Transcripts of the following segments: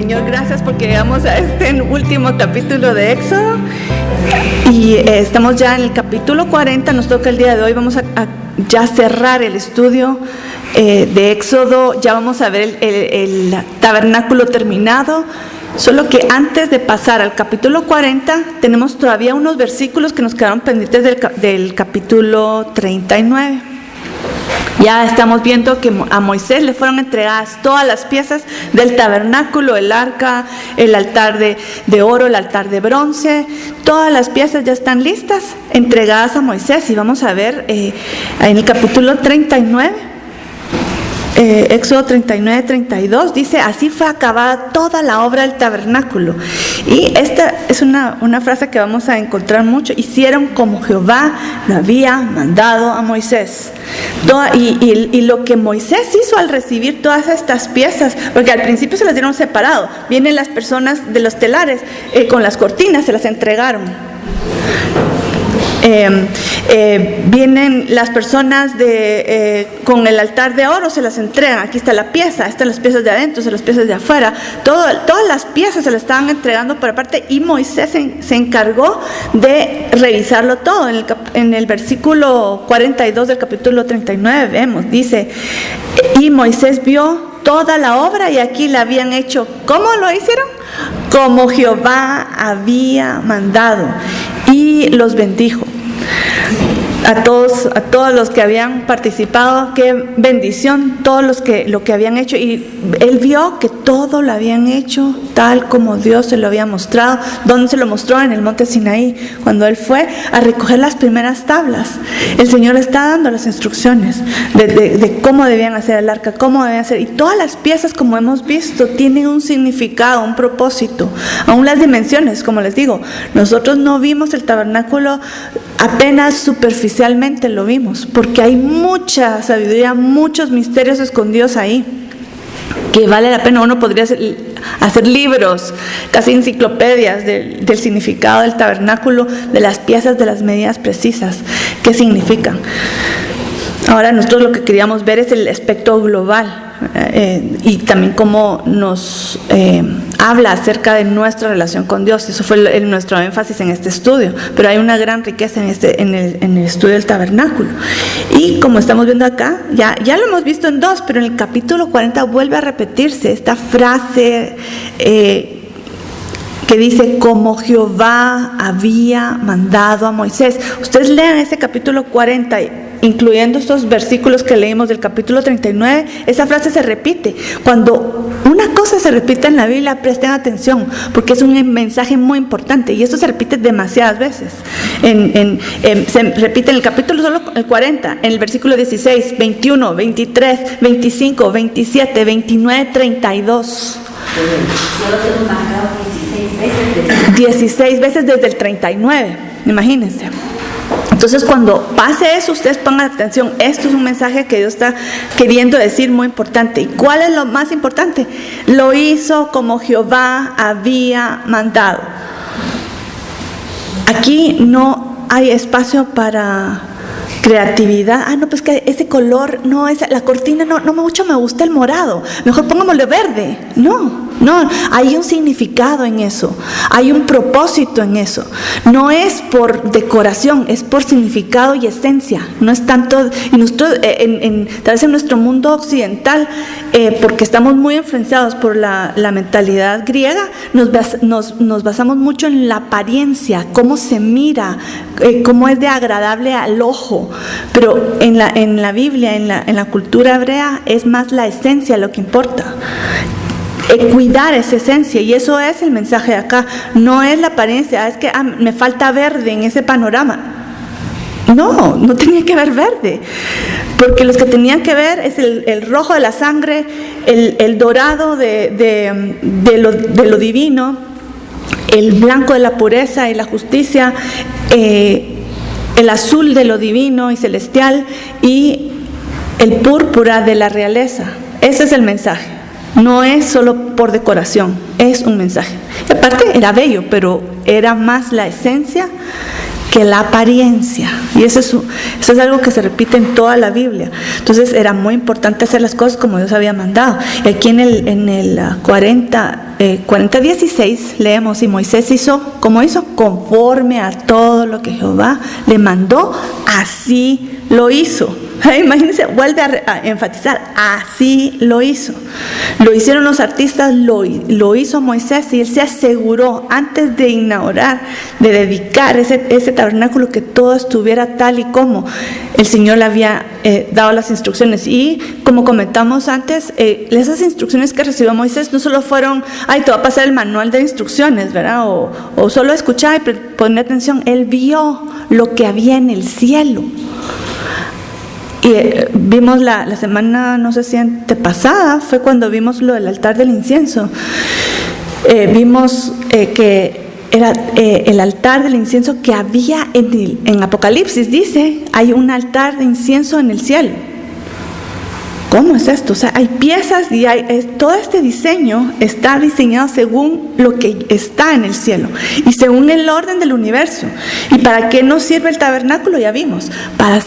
Señor, gracias porque llegamos a este último capítulo de Éxodo y estamos ya en el capítulo 40. Nos toca el día de hoy, vamos a ya cerrar el estudio de Éxodo. Ya vamos a ver el tabernáculo terminado. Solo que antes de pasar al capítulo 40, tenemos todavía unos versículos que nos quedaron pendientes del capítulo 39. Ya estamos viendo que a Moisés le fueron entregadas todas las piezas del tabernáculo, el arca, el altar de oro, el altar de bronce. Todas las piezas ya están listas, entregadas a Moisés. Y vamos a ver en el capítulo 39. Éxodo 39, 32 dice: así fue acabada toda la obra del tabernáculo. Y esta es una frase que vamos a encontrar mucho. Hicieron como Jehová lo había mandado a Moisés. Y lo que Moisés hizo al recibir todas estas piezas, porque al principio se las dieron separado. Vienen las personas de los telares con las cortinas, se las entregaron. Vienen las personas con el altar de oro, se las entregan. Aquí está la pieza, están las piezas de adentro, están las piezas de afuera. Todas las piezas se las estaban entregando por aparte, y Moisés se encargó de revisarlo todo. En el versículo 42 del capítulo 39 vemos, dice: y Moisés vio toda la obra, y aquí la habían hecho. ¿Cómo lo hicieron? Como Jehová había mandado, y los bendijo. A todos los que habían participado, qué bendición, todos lo que habían hecho. Y él vio que todo lo habían hecho tal como Dios se lo había mostrado. ¿Dónde se lo mostró? En el monte Sinaí, cuando él fue a recoger las primeras tablas. El Señor le está dando las instrucciones de cómo debían hacer el arca, cómo debían hacer. Y todas las piezas, como hemos visto, tienen un significado, un propósito. Aún las dimensiones, como les digo, nosotros no vimos el tabernáculo, apenas superficialmente lo vimos, porque hay mucha sabiduría, muchos misterios escondidos ahí, que vale la pena. Uno podría hacer libros, casi enciclopedias del significado del tabernáculo, de las piezas, de las medidas precisas, qué significan. Ahora nosotros lo que queríamos ver es el aspecto global, y también cómo nos habla acerca de nuestra relación con Dios. Eso fue nuestro énfasis en este estudio, pero hay una gran riqueza en el estudio del tabernáculo. Y como estamos viendo acá, ya lo hemos visto en 2, pero en el capítulo 40 vuelve a repetirse esta frase que dice: como Jehová había mandado a Moisés. Ustedes lean ese capítulo 40, incluyendo estos versículos que leímos del capítulo 39, esa frase se repite. Cuando una cosa se repite en la Biblia, presten atención, porque es un mensaje muy importante, y esto se repite demasiadas veces. Se repite en el capítulo solo el 40, en el versículo 16, 21, 23, 25, 27, 29, 32. Solo tengo marcado 16 veces desde el 39, imagínense. Entonces, cuando pase eso, ustedes pongan atención. Esto es un mensaje que Dios está queriendo decir muy importante. ¿Y cuál es lo más importante? Lo hizo como Jehová había mandado. Aquí no hay espacio para creatividad. No, pues que ese color, no, la cortina no mucho me gusta el morado, mejor pongámosle verde. No, hay un significado en eso, hay un propósito en eso. No es por decoración, es por significado y esencia. No es tanto, y nosotros tal vez en nuestro mundo occidental, porque estamos muy influenciados por la mentalidad griega, nos basamos mucho en la apariencia, cómo se mira, cómo es de agradable al ojo. Pero en la Biblia, en la cultura hebrea, es más la esencia lo que importa. Cuidar esa esencia, y eso es el mensaje de acá. No es la apariencia, es que me falta verde en ese panorama. No tenía que ver verde, porque los que tenían que ver es el rojo de la sangre, el dorado de lo divino, el blanco de la pureza y la justicia, el azul de lo divino y celestial, y el púrpura de la realeza. Ese es el mensaje. No es solo por decoración, es un mensaje. Y aparte era bello, pero era más la esencia que la apariencia. Y eso es algo que se repite en toda la Biblia. Entonces era muy importante hacer las cosas como Dios había mandado. Y aquí en el 40:16 leemos: y Moisés hizo, ¿cómo hizo? Conforme a todo lo que Jehová le mandó, así lo hizo. Imagínense, vuelve a enfatizar, así lo hizo. Lo hicieron los artistas, lo hizo Moisés, y él se aseguró antes de inaugurar, de dedicar ese tabernáculo, que todo estuviera tal y como el Señor le había dado las instrucciones. Y como comentamos antes, esas instrucciones que recibió Moisés no solo fueron, te va a pasar el manual de instrucciones, ¿verdad? O solo escuchar y poner atención. Él vio lo que había en el cielo. Y vimos la semana, no sé si antepasada, fue cuando vimos lo del altar del incienso. Vimos que era el altar del incienso que había en Apocalipsis. Dice, hay un altar de incienso en el cielo. ¿Cómo es esto? O sea, hay piezas y todo este diseño está diseñado según lo que está en el cielo y según el orden del universo. ¿Y para qué nos sirve el tabernáculo? Ya vimos, para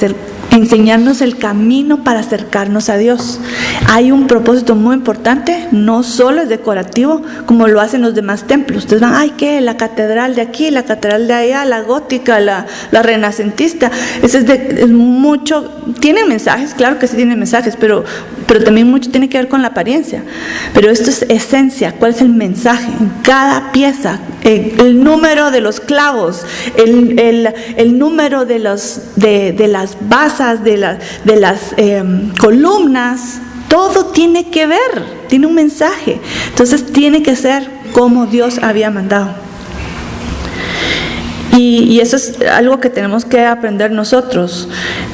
enseñarnos el camino para acercarnos a Dios. Hay un propósito muy importante, no solo es decorativo como lo hacen los demás templos. Ustedes van, ¿qué? La catedral de aquí, la catedral de allá, la gótica, la renacentista. Eso es mucho, tiene mensajes, claro que sí tiene mensajes, pero también mucho tiene que ver con la apariencia. Pero esto es esencia. ¿Cuál es el mensaje? En cada pieza, el número de los clavos, el número de las basas, de las columnas, todo tiene que ver, tiene un mensaje. Entonces tiene que ser como Dios había mandado. Y eso es algo que tenemos que aprender nosotros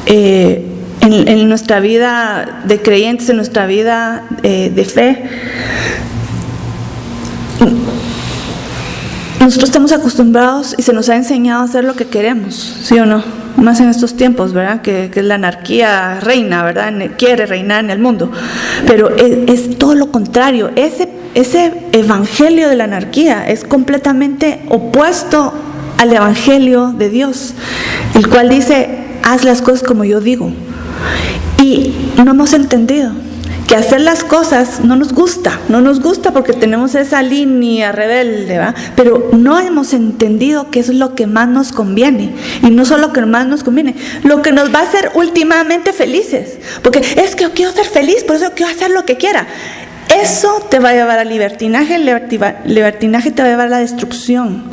en nuestra vida de creyentes, en nuestra vida de fe. Nosotros estamos acostumbrados y se nos ha enseñado a hacer lo que queremos, ¿sí o no? Más en estos tiempos, ¿verdad? Que la anarquía reina, ¿verdad? Quiere reinar en el mundo. Pero es todo lo contrario. Ese evangelio de la anarquía es completamente opuesto al evangelio de Dios, el cual dice, haz las cosas como yo digo. Y no hemos entendido que hacer las cosas no nos gusta porque tenemos esa línea rebelde, ¿verdad? Pero no hemos entendido que eso es lo que más nos conviene. Y no solo lo que más nos conviene, lo que nos va a hacer últimamente felices. Porque es que yo quiero ser feliz, por eso quiero hacer lo que quiera. Eso te va a llevar al libertinaje, el libertinaje te va a llevar a la destrucción.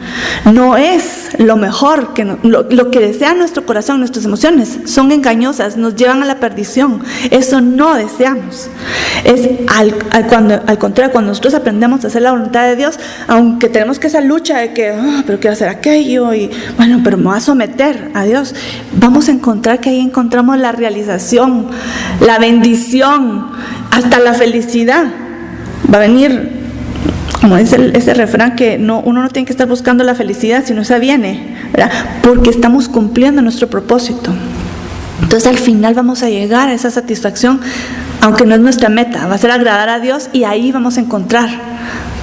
No es lo mejor, lo que desea nuestro corazón, nuestras emociones son engañosas, nos llevan a la perdición. Eso no deseamos. Es al contrario, cuando nosotros aprendemos a hacer la voluntad de Dios, aunque tenemos que esa lucha de que, pero quiero hacer aquello, y bueno, pero me voy a someter a Dios, vamos a encontrar que ahí encontramos la realización, la bendición, hasta la felicidad. Va a venir, como dice ese refrán, que uno no tiene que estar buscando la felicidad, sino esa viene, ¿verdad? Porque estamos cumpliendo nuestro propósito. Entonces al final vamos a llegar a esa satisfacción, aunque no es nuestra meta, va a ser agradar a Dios, y ahí vamos a encontrar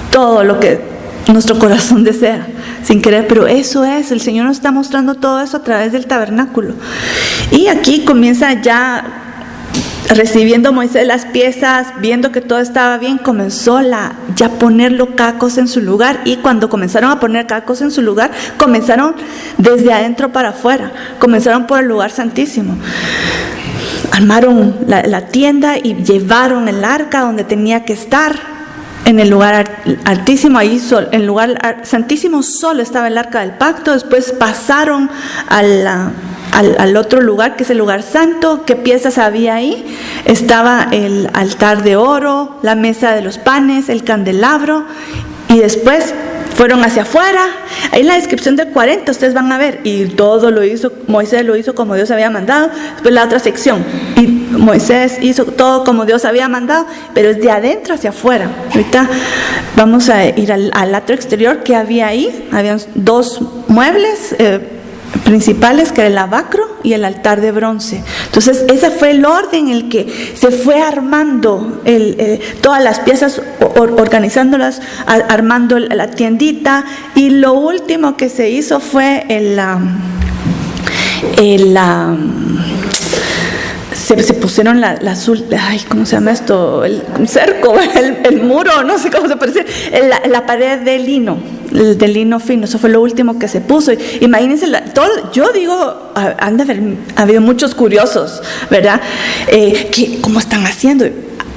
todo lo que nuestro corazón desea, sin querer. Pero eso es, el Señor nos está mostrando todo eso a través del tabernáculo. Y aquí comienza ya, recibiendo Moisés las piezas, viendo que todo estaba bien, comenzó ya ponerlo cada cosa en su lugar. Y cuando comenzaron a poner cada cosa en su lugar, comenzaron desde adentro para afuera, comenzaron por el lugar santísimo. Armaron la tienda y llevaron el arca donde tenía que estar, en el lugar altísimo. Ahí en el lugar santísimo solo estaba el arca del pacto. Después pasaron al otro lugar, que es el lugar santo. ¿Qué piezas había ahí? Estaba el altar de oro, la mesa de los panes, el candelabro, y después fueron hacia afuera. Ahí en la descripción del 40 ustedes van a ver, y todo lo hizo, Moisés lo hizo como Dios había mandado. Después la otra sección, y Moisés hizo todo como Dios había mandado, pero es de adentro hacia afuera. Ahorita vamos a ir al atrio exterior que había ahí. Habían dos muebles principales, que era el lavacro y el altar de bronce. Entonces ese fue el orden en el que se fue armando todas las piezas, organizándolas, armando la tiendita. Y lo último que se hizo fue se pusieron la azul, ay, ¿cómo se llama esto? El cerco, el muro, no sé cómo se parece, la pared de lino, de lino fino, eso fue lo último que se puso. Imagínense, yo digo, han de haber habido muchos curiosos, ¿verdad? ¿Cómo están haciendo?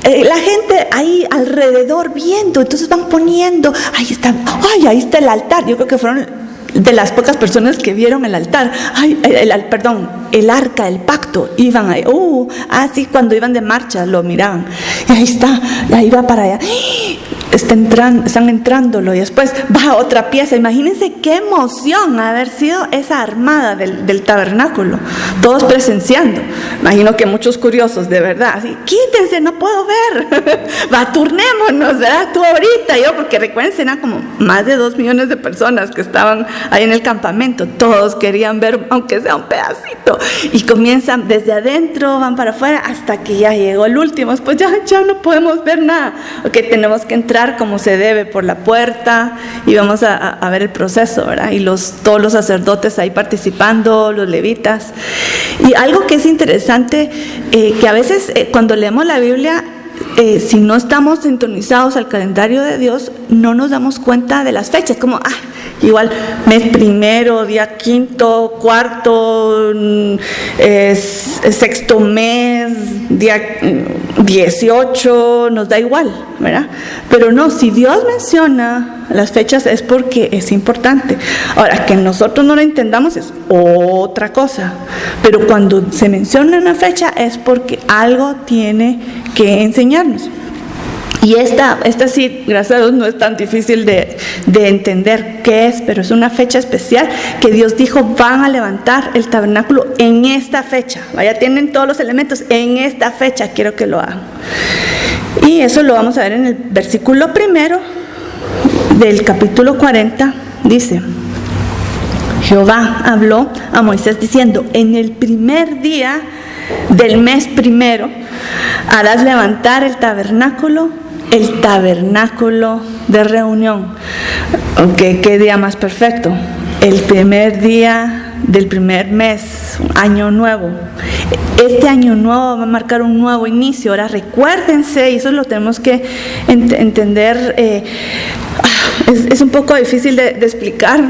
La gente ahí alrededor viendo, entonces van poniendo, ahí está el altar. Yo creo que fueron de las pocas personas que vieron el altar, el arca, el pacto, iban ahí, sí, cuando iban de marcha lo miraban, y ahí va para allá, están entrándolo, y después va otra pieza. Imagínense qué emoción haber sido esa armada del tabernáculo, todos presenciando. Imagino que muchos curiosos, de verdad, así, quítense, no puedo ver, turnémonos, ¿verdad? Tú ahorita, porque recuerden, eran como más de 2 millones de personas que estaban ahí en el campamento, todos querían ver, aunque sea un pedacito, y comienzan desde adentro, van para afuera, hasta que ya llegó el último. Después ya no podemos ver nada, tenemos que entrar como se debe por la puerta, y vamos a ver el proceso, ¿verdad? Y todos los sacerdotes ahí participando, los levitas. Y algo que es interesante, que a veces cuando leemos la Biblia, si no estamos sintonizados al calendario de Dios, no nos damos cuenta de las fechas, como igual mes primero, día quinto, cuarto, sexto mes, día 18, nos da igual, ¿verdad? Pero no, si Dios menciona las fechas es porque es importante. Ahora, que nosotros no lo entendamos es otra cosa, pero cuando se menciona una fecha es porque algo tiene que enseñarnos. Y esta sí, gracias a Dios, no es tan difícil de entender qué es, pero es una fecha especial que Dios dijo, van a levantar el tabernáculo en esta fecha. Vaya, tienen todos los elementos, en esta fecha quiero que lo hagan. Y eso lo vamos a ver en el versículo 1 del capítulo 40, dice: Jehová habló a Moisés diciendo, en el primer día del mes primero harás levantar el tabernáculo de reunión. ¿Qué día más perfecto? El primer día del primer mes, año nuevo. Este año nuevo va a marcar un nuevo inicio. Ahora recuérdense, y eso lo tenemos que entender, es un poco difícil de explicar.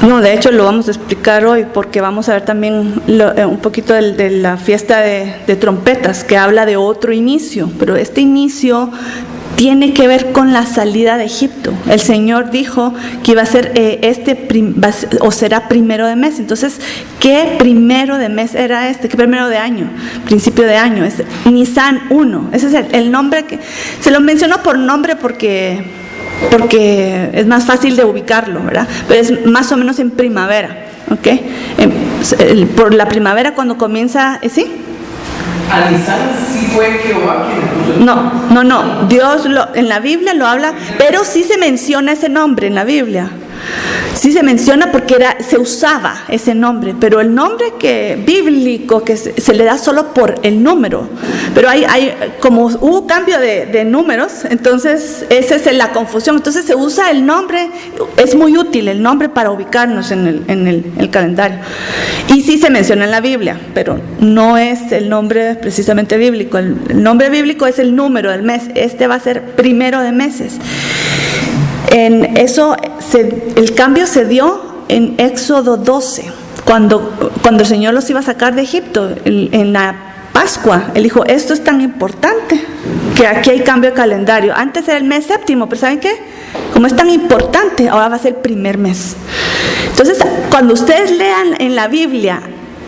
No, de hecho lo vamos a explicar hoy, porque vamos a ver también un poquito de la fiesta de trompetas, que habla de otro inicio, pero este inicio tiene que ver con la salida de Egipto. El Señor dijo que iba a ser será primero de mes. Entonces, ¿qué primero de mes era este? ¿Qué primero de año? Principio de año, es Nisan 1. Ese es el nombre que se lo mencionó por nombre porque es más fácil de ubicarlo, ¿verdad? Pero es más o menos en primavera, ¿ok? Por la primavera cuando comienza, ¿sí? Nisan sí fue Jehová quien puso. No, Dios en la Biblia lo habla, pero sí se menciona ese nombre en la Biblia. Sí se menciona porque se usaba ese nombre, pero el nombre bíblico que se le da solo por el número. Pero como hubo cambio de números, entonces esa es la confusión. Entonces se usa el nombre, es muy útil el nombre para ubicarnos en el calendario. Y sí se menciona en la Biblia, pero no es el nombre precisamente bíblico. El nombre bíblico es el número del mes. Este va a ser primero de meses. En eso el cambio se dio en Éxodo 12, cuando el Señor los iba a sacar de Egipto, en la Pascua. Él dijo, esto es tan importante que aquí hay cambio de calendario. Antes era el mes séptimo, pero ¿saben qué? Como es tan importante, ahora va a ser el primer mes. Entonces, cuando ustedes lean en la Biblia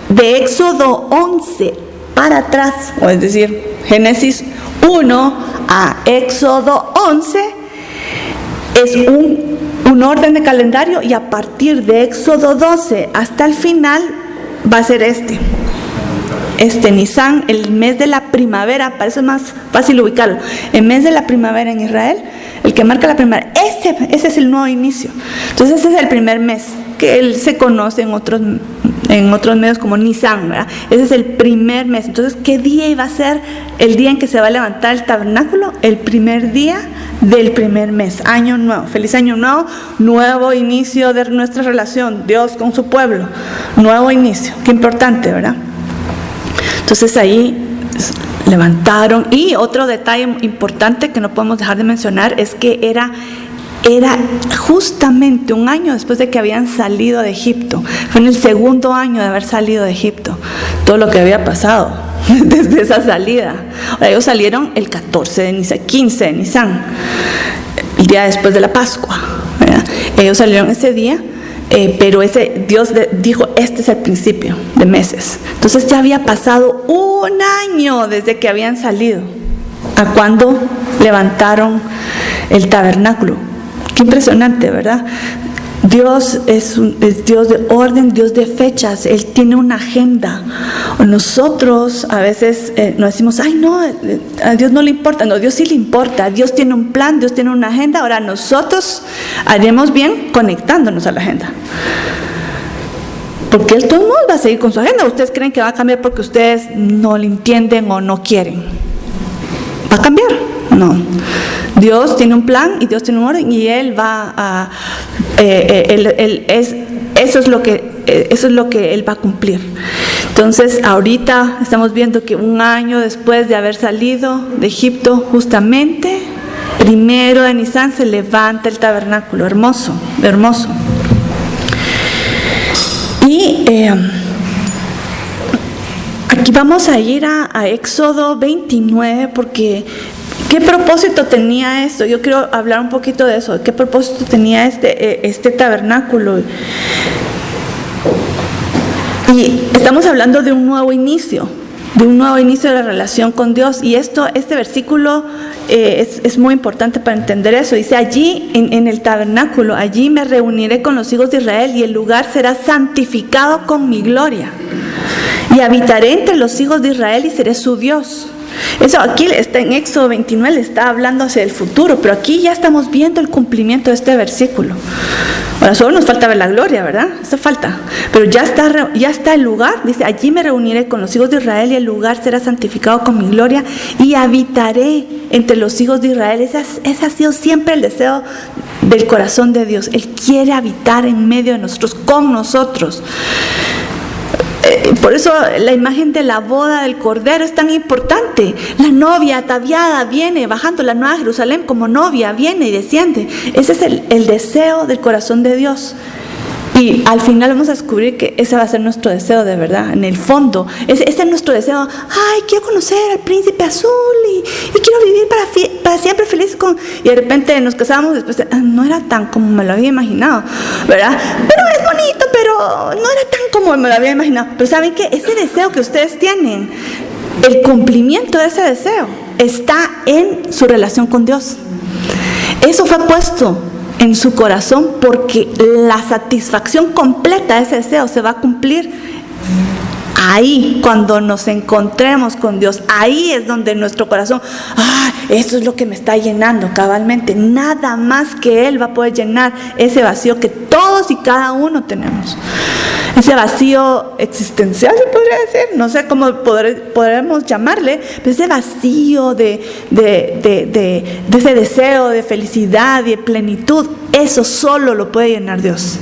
de Éxodo 11 para atrás, o es decir, Génesis 1 a Éxodo 11, es un orden de calendario, y a partir de Éxodo 12 hasta el final va a ser este Nisan, el mes de la primavera. Para eso es más fácil ubicarlo. El mes de la primavera en Israel, el que marca la primavera, ese es el nuevo inicio. Entonces ese es el primer mes. que él se conoce en otros medios como Nisan, ¿verdad? Ese es el primer mes. Entonces, ¿qué día iba a ser el día en que se va a levantar el tabernáculo? El primer día del primer mes, año nuevo. Feliz año nuevo, nuevo inicio de nuestra relación, Dios con su pueblo, nuevo inicio. Qué importante, ¿verdad? Entonces ahí levantaron. Y otro detalle importante que no podemos dejar de mencionar es que era justamente un año después de que habían salido de Egipto. Fue en el segundo año de haber salido de Egipto, todo lo que había pasado desde esa salida. Ahora, ellos salieron el 15 de Nisan, el día después de la Pascua, ¿verdad? Ellos salieron ese día, pero Dios dijo, este es el principio de meses. Entonces ya había pasado un año desde que habían salido a cuando levantaron el tabernáculo. Qué impresionante, ¿verdad? Dios es Dios de orden, Dios de fechas. Él tiene una agenda. Nosotros a veces nos decimos, ay no, a Dios no le importa. No, Dios sí le importa. Dios tiene un plan, Dios tiene una agenda. Ahora nosotros haremos bien conectándonos a la agenda, porque Él todo el mundo va a seguir con su agenda. ¿Ustedes creen que va a cambiar porque ustedes no le entienden o no quieren? ¿Va a cambiar? No. Dios tiene un plan y Dios tiene un orden, y Él va a eso es lo que Él va a cumplir. Entonces ahorita estamos viendo que un año después de haber salido de Egipto, justamente 1 de Nisan se levanta el tabernáculo. Hermoso, hermoso. Y aquí vamos a ir a Éxodo 29, porque ¿qué propósito tenía esto? Yo quiero hablar un poquito de eso. ¿Qué propósito tenía este tabernáculo? Y estamos hablando de un nuevo inicio de la relación con Dios. Y este versículo es muy importante para entender eso. Dice, allí en el tabernáculo, allí me reuniré con los hijos de Israel, y el lugar será santificado con mi gloria. Y habitaré entre los hijos de Israel y seré su Dios. Eso aquí está en Éxodo 29, le está hablando hacia el futuro, pero aquí ya estamos viendo el cumplimiento de este versículo. Ahora solo nos falta ver la gloria, ¿verdad? Eso falta. Pero ya está el lugar. Dice, allí me reuniré con los hijos de Israel, y el lugar será santificado con mi gloria, y habitaré entre los hijos de Israel. Ese ha sido siempre el deseo del corazón de Dios. Él quiere habitar en medio de nosotros, con nosotros. Por eso la imagen de la boda del Cordero es tan importante. La novia ataviada viene bajando, la Nueva Jerusalén como novia viene y desciende. Ese es el deseo del corazón de Dios. Y al final vamos a descubrir que ese va a ser nuestro deseo de verdad, en el fondo. Ese es nuestro deseo. Ay, quiero conocer al príncipe azul y quiero vivir para siempre feliz con... Y de repente nos casamos después, no era tan como me lo había imaginado, ¿verdad? Pero es bonito, pero no era tan como me lo había imaginado. Pero ¿saben qué? Ese deseo que ustedes tienen, el cumplimiento de ese deseo está en su relación con Dios. Eso fue puesto en su corazón, porque la satisfacción completa de ese deseo se va a cumplir ahí, cuando nos encontremos con Dios. Ahí es donde nuestro corazón, eso es lo que me está llenando cabalmente. Nada más que Él va a poder llenar ese vacío que todos y cada uno tenemos. Ese vacío existencial, se podría decir, no sé cómo podremos llamarle, pero ese vacío de ese deseo de felicidad y de plenitud, eso solo lo puede llenar Dios.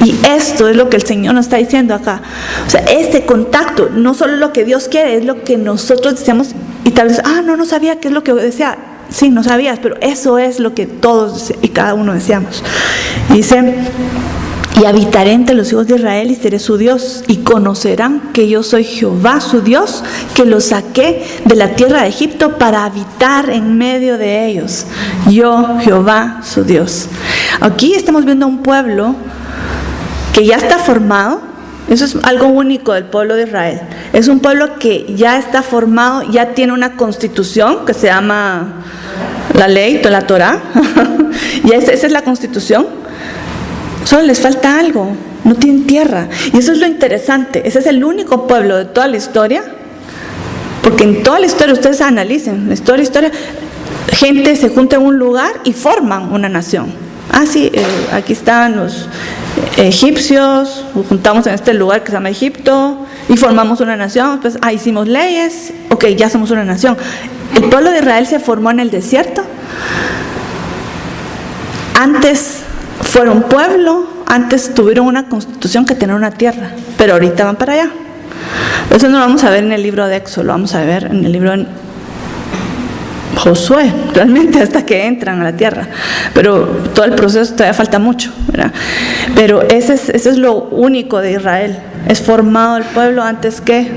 Y esto es lo que el Señor nos está diciendo acá. O sea, este contacto no solo es lo que Dios quiere, es lo que nosotros deseamos. Y tal vez, no sabía qué es lo que desea. Sí, no sabías, pero eso es lo que todos y cada uno deseamos. Y dice, y habitaré entre los hijos de Israel y seré su Dios, y conocerán que yo soy Jehová su Dios, que los saqué de la tierra de Egipto para habitar en medio de ellos. Yo, Jehová su Dios. Aquí estamos viendo a un pueblo que ya está formado. Eso es algo único del pueblo de Israel. Es un pueblo que ya está formado, ya tiene una constitución que se llama la ley, la Torá. Y esa es la constitución. Solo les falta algo, no tienen tierra. Y eso es lo interesante. Ese es el único pueblo de toda la historia, porque en toda la historia, ustedes analicen la historia, gente se junta en un lugar y forman una nación. sí, aquí están los egipcios, nos juntamos en este lugar que se llama Egipto y formamos una nación, pues hicimos leyes, ok, ya somos una nación. El pueblo de Israel se formó en el desierto. Antes fueron pueblo, antes tuvieron una constitución que tenía una tierra, pero ahorita van para allá. Eso no lo vamos a ver en el libro de Éxodo, lo vamos a ver en el libro de Josué, realmente hasta que entran a la tierra. Pero todo el proceso todavía falta mucho, ¿verdad? Pero ese es lo único de Israel. Es formado el pueblo antes que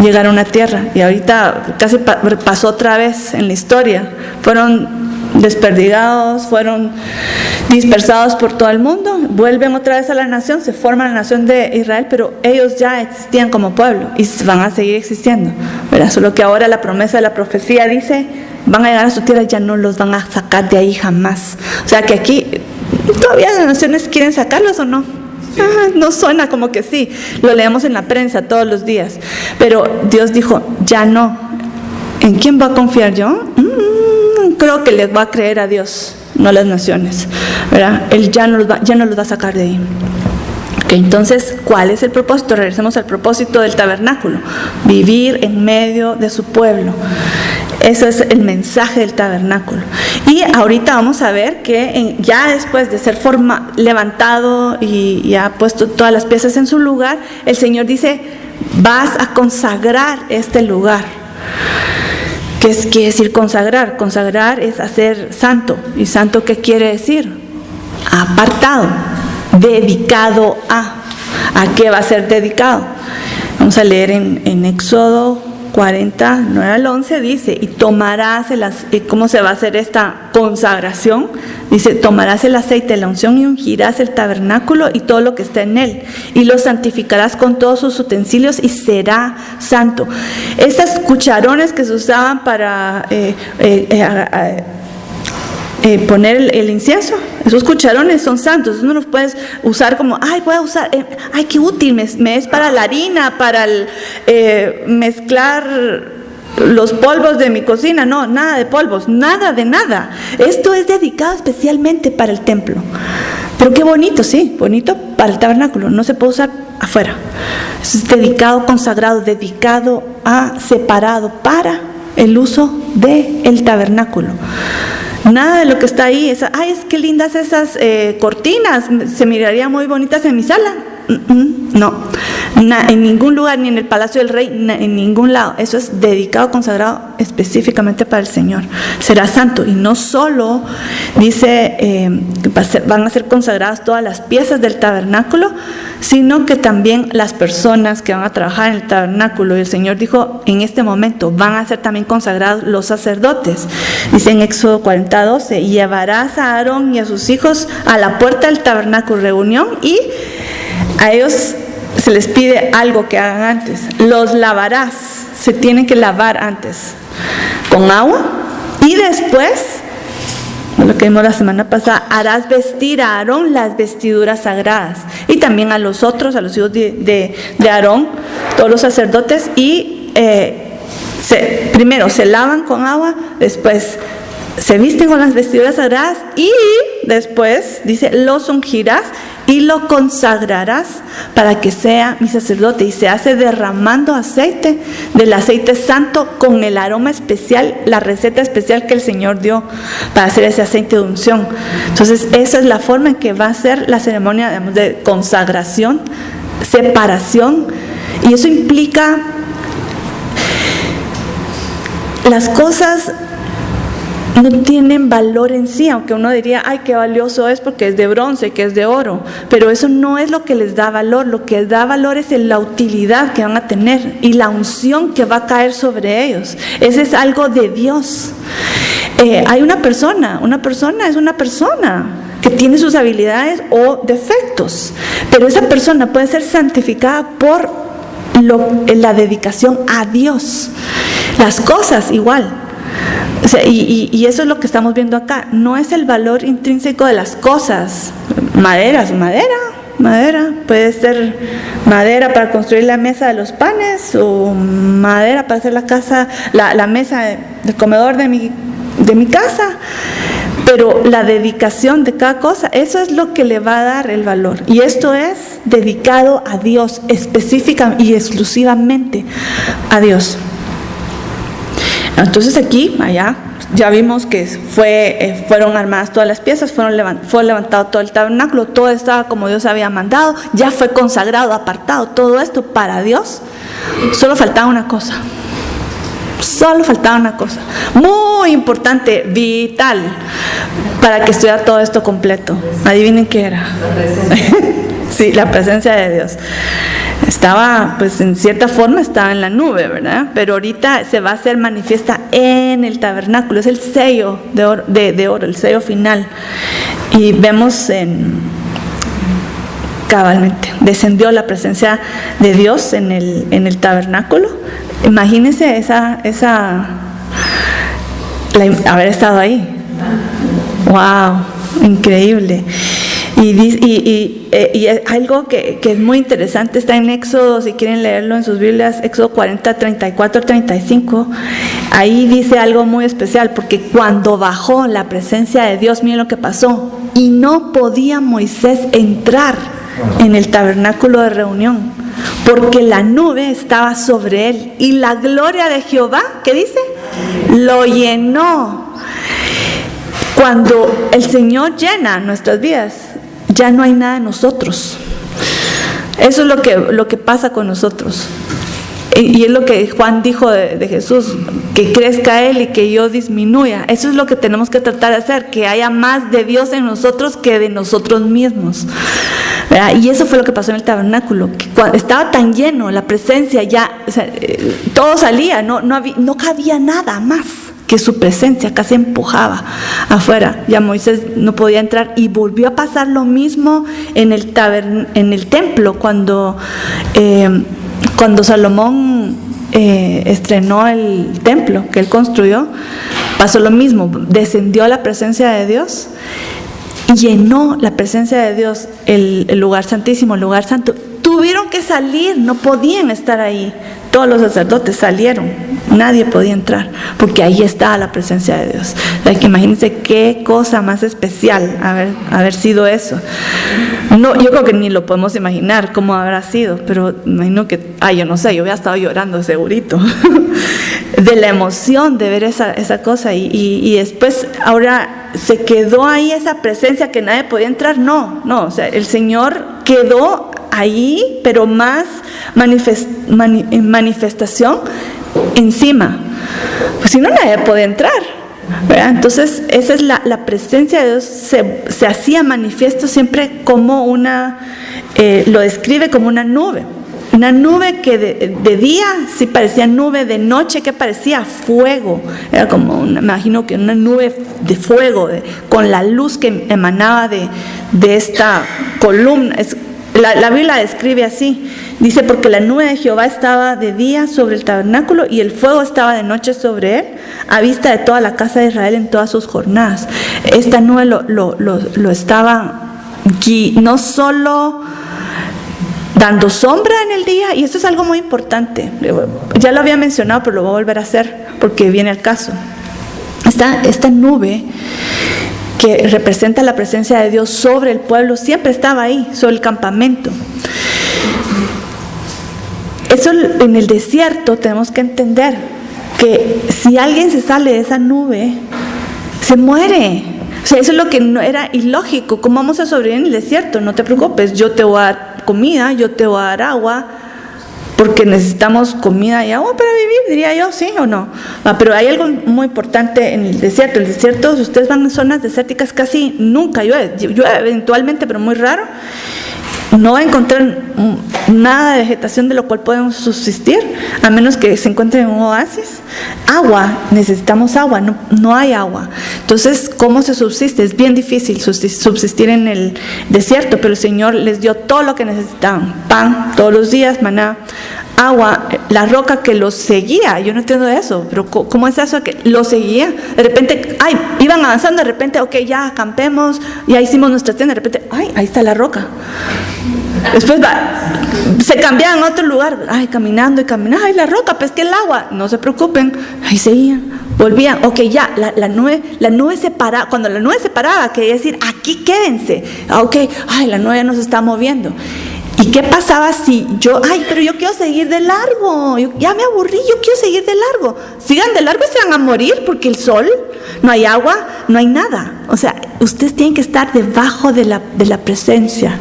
llegar a una tierra. Y ahorita casi pasó otra vez en la historia. Fueron desperdigados, fueron dispersados por todo el mundo, vuelven otra vez a la nación, se forma la nación de Israel, pero ellos ya existían como pueblo y van a seguir existiendo, ¿verdad? Solo que ahora la promesa de la profecía dice, van a llegar a su tierra y ya no los van a sacar de ahí jamás. O sea que aquí, ¿todavía las naciones quieren sacarlos o no? No suena como que sí, lo leemos en la prensa todos los días, pero Dios dijo, ya no. ¿En quién va a confiar yo? Creo que les va a creer a Dios, no a las naciones, ¿verdad? Él ya no los va a sacar de ahí. Okay, entonces, ¿cuál es el propósito? Regresemos al propósito del tabernáculo: vivir en medio de su pueblo. Ese es el mensaje del tabernáculo. Y ahorita vamos a ver que ya después de ser levantado y ya puesto todas las piezas en su lugar, el Señor dice, vas a consagrar este lugar. ¿Qué quiere decir consagrar? Consagrar es hacer santo. ¿Y santo qué quiere decir? Apartado, dedicado a. ¿A qué va a ser dedicado? Vamos a leer en Éxodo 40, 9 al 11, dice, y tomarás ¿cómo se va a hacer esta consagración? Dice, tomarás el aceite de la unción y ungirás el tabernáculo y todo lo que está en él, y lo santificarás con todos sus utensilios y será santo. Esas cucharones que se usaban para poner el incienso, esos cucharones son santos, no los puedes usar como, voy a usar, qué útil, me es para la harina, para mezclar los polvos de mi cocina. No, nada de polvos, nada de nada. Esto es dedicado especialmente para el templo. Pero qué bonito, sí, bonito para el tabernáculo, no se puede usar afuera. Es dedicado, consagrado, dedicado separado para el uso del tabernáculo. Nada de lo que está ahí es que lindas esas cortinas, se mirarían muy bonitas en mi sala. No, en ningún lugar, ni en el palacio del rey, en ningún lado. Eso es dedicado, consagrado específicamente para el Señor. Será santo. Y no solo dice que van a ser consagradas todas las piezas del tabernáculo, sino que también las personas que van a trabajar en el tabernáculo. Y el Señor dijo, en este momento van a ser también consagrados los sacerdotes. Dice en Éxodo 40, 12, y llevarás a Aarón y a sus hijos a la puerta del tabernáculo de reunión, y a ellos se les pide algo que hagan antes. Los lavarás, se tienen que lavar antes con agua, y después, lo que vimos la semana pasada, harás vestir a Aarón las vestiduras sagradas, y también a los otros, a los hijos de Aarón, todos los sacerdotes, y primero se lavan con agua, después se visten con las vestiduras sagradas, y después dice, los ungirás y lo consagrarás para que sea mi sacerdote. Y se hace derramando aceite, del aceite santo, con el aroma especial, la receta especial que el Señor dio para hacer ese aceite de unción. Entonces esa es la forma en que va a ser la ceremonia, digamos, de consagración, separación. Y eso implica las cosas no tienen valor en sí, aunque uno diría, qué valioso es porque es de bronce, que es de oro, pero eso no es lo que les da valor. Lo que les da valor es la utilidad que van a tener y la unción que va a caer sobre ellos. Ese es algo de Dios. Hay una persona es una persona que tiene sus habilidades o defectos, pero esa persona puede ser santificada por la dedicación a Dios. Las cosas igual. O sea, y eso es lo que estamos viendo acá. No es el valor intrínseco de las cosas. Madera, puede ser madera para construir la mesa de los panes, o madera para hacer la mesa del comedor de mi casa. Pero la dedicación de cada cosa, eso es lo que le va a dar el valor. Y esto es dedicado a Dios, específica y exclusivamente a Dios. Entonces aquí, allá, ya vimos que fueron armadas todas las piezas, fue levantado todo el tabernáculo, todo estaba como Dios había mandado, ya fue consagrado, apartado, todo esto para Dios. Solo faltaba una cosa. Solo faltaba una cosa muy importante, vital, para que estuviera todo esto completo. Adivinen qué era. Sí, la presencia de Dios. Estaba, pues en cierta forma estaba en la nube, ¿verdad? Pero ahorita se va a hacer manifiesta en el tabernáculo. Es el sello de oro, el sello final. Y vemos cabalmente, descendió la presencia de Dios en el tabernáculo. Imagínense haber estado ahí. Wow, increíble. Y algo que es muy interesante está en Éxodo, si quieren leerlo en sus Biblias, Éxodo 40, 34, 35. Ahí dice algo muy especial, porque cuando bajó la presencia de Dios, miren lo que pasó. Y no podía Moisés entrar en el tabernáculo de reunión, porque la nube estaba sobre él y la gloria de Jehová, ¿qué dice? Lo llenó. Cuando el Señor llena nuestras vidas, ya no hay nada en nosotros. Eso es lo que pasa con nosotros. Y es lo que Juan dijo de Jesús, que crezca Él y que yo disminuya. Eso es lo que tenemos que tratar de hacer, que haya más de Dios en nosotros que de nosotros mismos, ¿verdad? Y eso fue lo que pasó en el tabernáculo, que cuando estaba tan lleno, la presencia ya, o sea, todo salía, no cabía nada más que su presencia, casi empujaba afuera. Ya Moisés no podía entrar, y volvió a pasar lo mismo en el templo cuando Salomón estrenó el templo que él construyó. Pasó lo mismo, descendió la presencia de Dios y llenó la presencia de Dios el lugar santísimo, el lugar santo. Tuvieron que salir, no podían estar ahí. Todos los sacerdotes salieron, nadie podía entrar, porque ahí estaba la presencia de Dios. Imagínense qué cosa más especial haber sido eso. No, yo creo que ni lo podemos imaginar cómo habrá sido, pero imagino que, yo no sé, yo había estado llorando segurito de la emoción de ver esa cosa, y después ahora se quedó ahí esa presencia que nadie podía entrar. No, o sea, el Señor quedó ahí, pero más manifestación encima, pues si no, nadie puede entrar, ¿verdad? Entonces esa es la presencia de Dios. Se hacía manifiesto siempre como lo describe como una nube que de día sí parecía nube, de noche que parecía fuego. Era como me imagino que una nube de fuego, con la luz que emanaba de esta columna. La Biblia describe así, dice: porque la nube de Jehová estaba de día sobre el tabernáculo, y el fuego estaba de noche sobre él, a vista de toda la casa de Israel en todas sus jornadas. Esta nube lo estaba no solo dando sombra en el día, y esto es algo muy importante, ya lo había mencionado, pero lo voy a volver a hacer porque viene al caso. Esta nube que representa la presencia de Dios sobre el pueblo, siempre estaba ahí, sobre el campamento. Eso en el desierto tenemos que entender, que si alguien se sale de esa nube, se muere. O sea, eso es lo que no era ilógico. ¿Cómo vamos a sobrevivir en el desierto? No te preocupes, yo te voy a dar comida, yo te voy a dar agua, porque necesitamos comida y agua para vivir, diría yo, ¿sí o no? Pero hay algo muy importante en el desierto. El desierto, si ustedes van a zonas desérticas, casi nunca llueve eventualmente, pero muy raro. No va a encontrar nada de vegetación de lo cual podemos subsistir, a menos que se encuentre en un oasis. Agua, necesitamos agua, no hay agua. Entonces, ¿cómo se subsiste? Es bien difícil subsistir en el desierto, pero el Señor les dio todo lo que necesitaban: pan todos los días, maná, agua, la roca que los seguía. Yo no entiendo eso, pero ¿cómo es eso que los seguía? De repente, iban avanzando, de repente, ok, ya acampemos, ya hicimos nuestra tienda, de repente, ahí está la roca. Después se cambiaban a otro lugar, caminando y caminando, la roca, pesqué el agua, no se preocupen, ahí seguían, volvían, ok, ya, la nube se paraba. Cuando la nube se paraba, quería decir, aquí quédense. Ok, ay, la nube no se está moviendo. ¿Y qué pasaba si pero yo quiero seguir de largo, ya me aburrí, yo quiero seguir de largo? Sigan de largo y se van a morir porque el sol, no hay agua, no hay nada. O sea, ustedes tienen que estar debajo de la presencia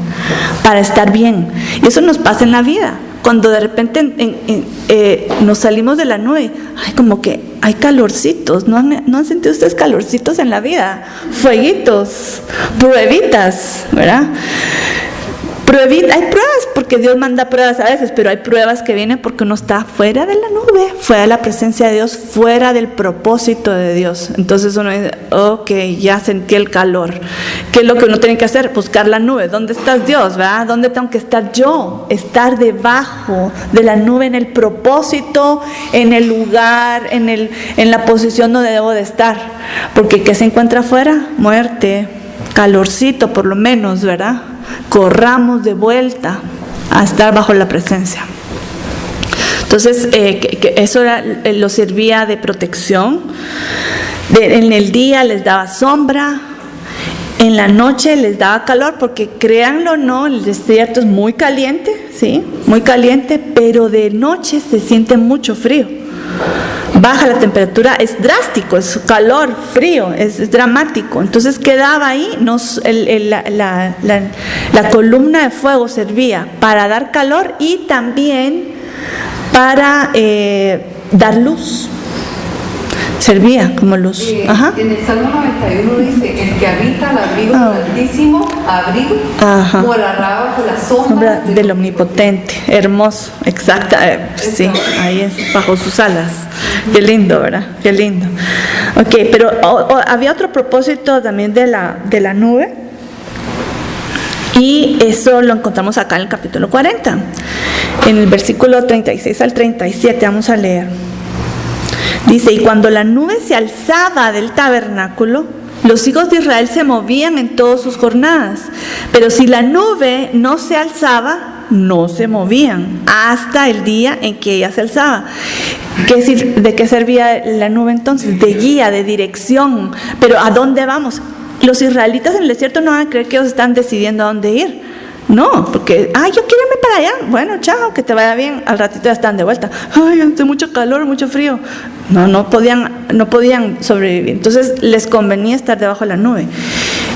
para estar bien. Y eso nos pasa en la vida. Cuando de repente nos salimos de la nube, como que hay calorcitos. ¿No han sentido ustedes calorcitos en la vida? Fueguitos, pruebitas, ¿verdad? Hay pruebas porque Dios manda pruebas a veces, pero hay pruebas que vienen porque uno está fuera de la nube, fuera de la presencia de Dios, fuera del propósito de Dios. Entonces uno dice, ok, ya sentí el calor. ¿Qué es lo que uno tiene que hacer? Buscar la nube. ¿Dónde estás, Dios? ¿Verdad? ¿Dónde tengo que estar yo? Estar debajo de la nube, en el propósito, en el lugar, en la posición donde debo de estar. Porque ¿qué se encuentra afuera? Muerte, calorcito por lo menos, ¿verdad? Corramos de vuelta a estar bajo la presencia. Entonces, eso lo servía de protección. En el día les daba sombra, en la noche les daba calor, porque créanlo o no, el desierto es muy caliente, ¿sí? Muy caliente, pero de noche se siente mucho frío. Baja la temperatura, es drástico, es calor, frío, es dramático. Entonces quedaba ahí, la columna de fuego servía para dar calor y también para dar luz. Servía como luz. Ajá. En el Salmo 91 dice, el que habita al abrigo del Altísimo, morará bajo la sombra del Omnipotente. Hermoso, exacta, sí, ahí es, bajo sus alas. Qué lindo, ¿verdad? Qué lindo. Ok, pero había otro propósito también de la nube, y eso lo encontramos acá en el capítulo 40, en el versículo 36 al 37, vamos a leer. Dice, y cuando la nube se alzaba del tabernáculo, los hijos de Israel se movían en todas sus jornadas, pero si la nube no se alzaba, no se movían hasta el día en que ella se alzaba. ¿De qué servía la nube entonces? De guía, de dirección. Pero ¿a dónde vamos? Los israelitas en el desierto no van a creer que ellos están decidiendo a dónde ir. No, porque, yo quiero irme para allá. Bueno, chao, que te vaya bien. Al ratito ya están de vuelta. Hace mucho calor, mucho frío. No podían sobrevivir. Entonces les convenía estar debajo de la nube.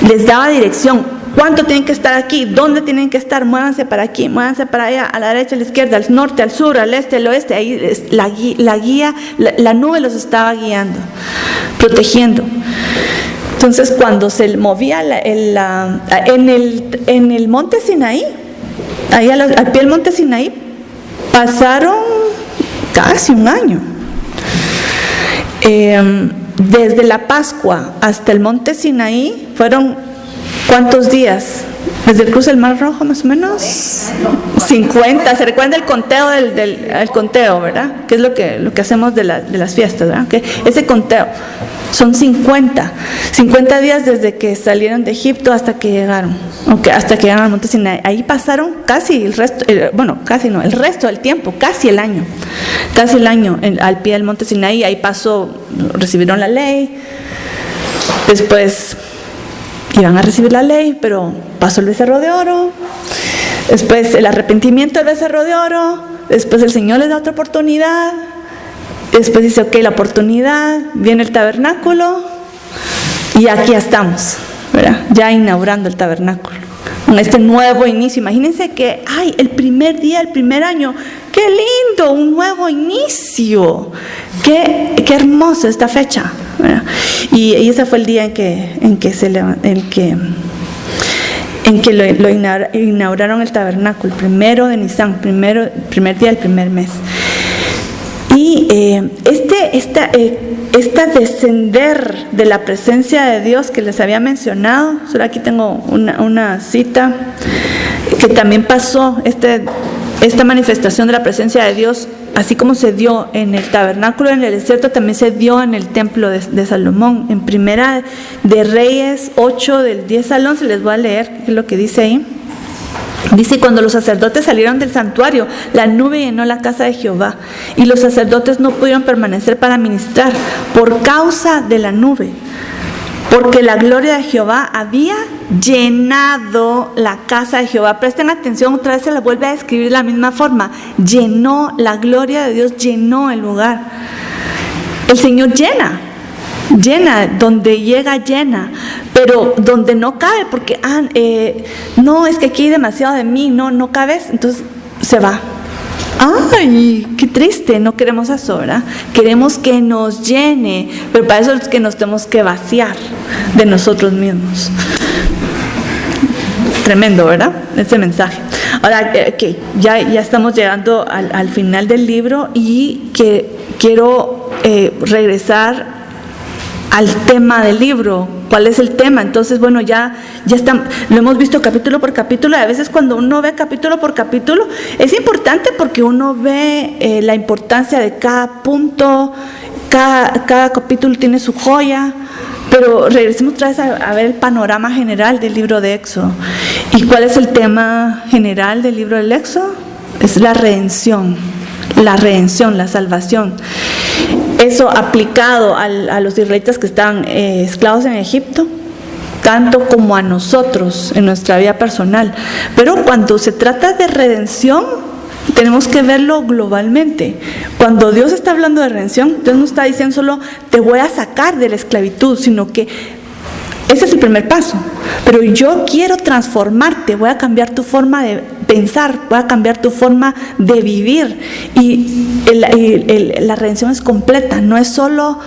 Les daba dirección. ¿Cuánto tienen que estar aquí? ¿Dónde tienen que estar? Muévanse para aquí, muévanse para allá, a la derecha, a la izquierda, al norte, al sur, al este, al oeste. Ahí la nube los estaba guiando, protegiendo. Entonces, cuando se movía en el monte Sinaí, ahí al pie del monte Sinaí, pasaron casi un año. Desde la Pascua hasta el monte Sinaí fueron ¿cuántos días? Desde el cruce del Mar Rojo, más o menos 50. ¿Se recuerda el conteo el conteo, verdad? Que es lo que hacemos de las fiestas, ¿verdad? Que ese conteo son 50 días desde que salieron de Egipto hasta que llegaron, hasta que llegaron al monte Sinaí. Ahí pasaron casi el resto, el resto del tiempo, casi el año al pie del monte Sinaí. Ahí recibieron la ley, después iban a recibir la ley, pero pasó el becerro de oro, después el arrepentimiento del becerro de oro, después el Señor les da otra oportunidad, después dice, la oportunidad, viene el tabernáculo, y aquí estamos, ¿verdad? Ya inaugurando el tabernáculo, con este nuevo inicio. Imagínense que, el primer día, el primer año, ¡qué lindo! Un nuevo inicio, ¡qué hermoso esta fecha! ¿Verdad? Y ese fue el día en que lo inauguraron el tabernáculo, primero de Nisan, primer día del primer mes. Y esta descender de la presencia de Dios que les había mencionado, solo aquí tengo una cita que también pasó, esta manifestación de la presencia de Dios, así como se dio en el tabernáculo en el desierto, también se dio en el templo de Salomón. En Primera de Reyes 8, del 10 al 11, les voy a leer qué es lo que dice ahí. Dice, cuando los sacerdotes salieron del santuario, la nube llenó la casa de Jehová, y los sacerdotes no pudieron permanecer para ministrar, por causa de la nube, porque la gloria de Jehová había llenado la casa de Jehová. Presten atención, otra vez se la vuelve a describir de la misma forma. Llenó, la gloria de Dios llenó el lugar. El Señor llena, donde llega llena, pero donde no cabe, porque no, es que aquí hay demasiado de mí, no cabes, entonces se va. ¡Ay, qué triste! No queremos eso, ¿verdad? Queremos que nos llene, pero para eso es que nos tenemos que vaciar de nosotros mismos. Tremendo, ¿verdad? Ese mensaje. Ahora, ya estamos llegando al final del libro y quiero regresar al tema del libro. ¿Cuál es el tema? Entonces, bueno, ya está, lo hemos visto capítulo por capítulo, y a veces cuando uno ve capítulo por capítulo, es importante porque uno ve la importancia de cada punto, cada capítulo tiene su joya, pero regresemos otra vez a ver el panorama general del libro de Éxodo. ¿Y cuál es el tema general del libro del Éxodo? Es la redención, la salvación. Eso aplicado a los israelitas que estaban esclavos en Egipto, tanto como a nosotros en nuestra vida personal. Pero cuando se trata de redención, tenemos que verlo globalmente. Cuando Dios está hablando de redención, Dios no está diciendo solo te voy a sacar de la esclavitud, sino que ese es el primer paso. Pero yo quiero transformarte, voy a cambiar tu forma de pensar, voy a cambiar tu forma de vivir. Y la redención es completa, no es solo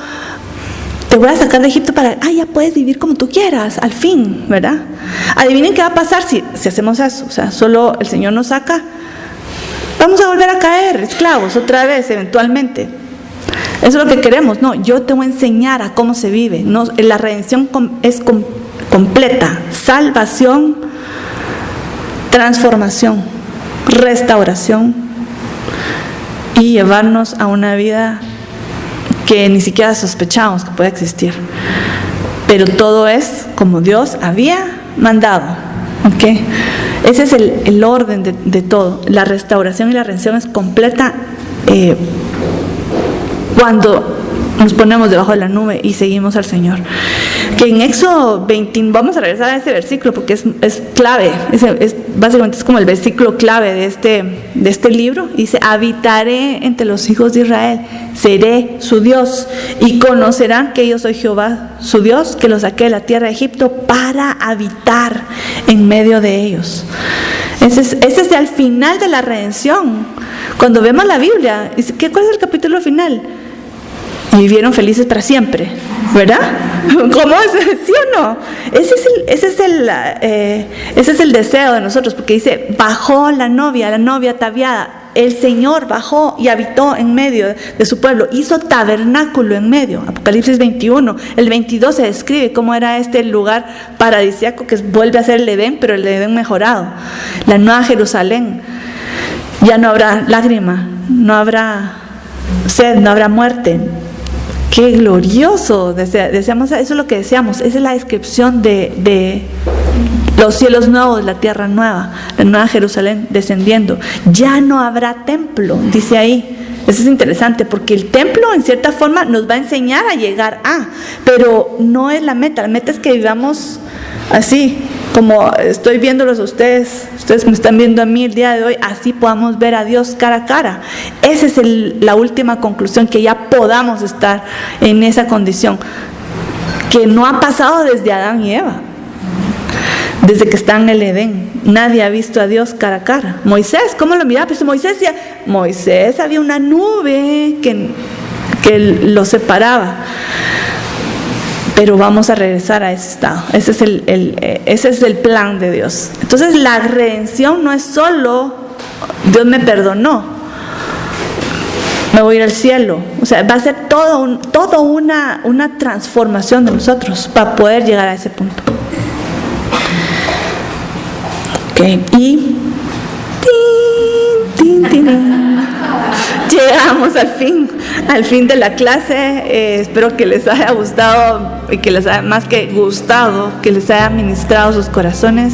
te voy a sacar de Egipto para, ya puedes vivir como tú quieras, al fin, ¿verdad? Adivinen qué va a pasar si hacemos eso. O sea, solo el Señor nos saca, vamos a volver a caer esclavos otra vez, eventualmente. Eso es lo que queremos. No, yo te voy a enseñar a cómo se vive. No, la redención es completa. Salvación, transformación, restauración y llevarnos a una vida que ni siquiera sospechábamos que pueda existir. Pero todo es como Dios había mandado. ¿Okay? Ese es el orden de todo. La restauración y la redención es completa cuando nos ponemos debajo de la nube y seguimos al Señor. Que en Éxodo 20, vamos a regresar a ese versículo porque es clave, básicamente es como el versículo clave de este libro. Dice, habitaré entre los hijos de Israel, seré su Dios y conocerán que yo soy Jehová, su Dios, que los saqué de la tierra de Egipto para habitar en medio de ellos. Ese es el final de la redención. Cuando vemos la Biblia, ¿cuál es el capítulo final? Y vivieron felices para siempre, ¿verdad? ¿Cómo es? ¿Sí o no? Ese es el deseo de nosotros, porque dice, bajó la novia ataviada. El Señor bajó y habitó en medio de su pueblo, hizo tabernáculo en medio. Apocalipsis 21, el 22 se describe cómo era este lugar paradisíaco que vuelve a ser el Edén, pero el Edén mejorado. La nueva Jerusalén. Ya no habrá lágrima, no habrá sed, no habrá muerte. ¡Qué glorioso! Deseamos, eso es lo que deseamos. Esa es la descripción de los cielos nuevos, la tierra nueva, la nueva Jerusalén descendiendo. Ya no habrá templo, dice ahí. Eso es interesante porque el templo en cierta forma nos va a enseñar a llegar pero no es la meta. La meta es que vivamos así, como estoy viéndolos a ustedes me están viendo a mí el día de hoy, así podamos ver a Dios cara a cara. Esa es la última conclusión, que ya podamos estar en esa condición, que no ha pasado desde Adán y Eva, desde que están en el Edén. Nadie ha visto a Dios cara a cara. Moisés, ¿cómo lo miraba? Pues Moisés había una nube que lo separaba. Pero vamos a regresar a ese estado. Ese es el plan de Dios. Entonces la redención no es solo Dios me perdonó, me voy a ir al cielo. O sea, va a ser todo una transformación de nosotros para poder llegar a ese punto. Okay. Y llegamos al fin de la clase. Espero que les haya gustado y que les haya, más que gustado, que les haya ministrado sus corazones,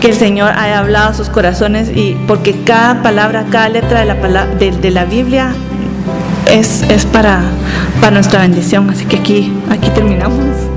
que el Señor haya hablado a sus corazones, y porque cada palabra, cada letra de la Biblia es para nuestra bendición. Así que aquí terminamos.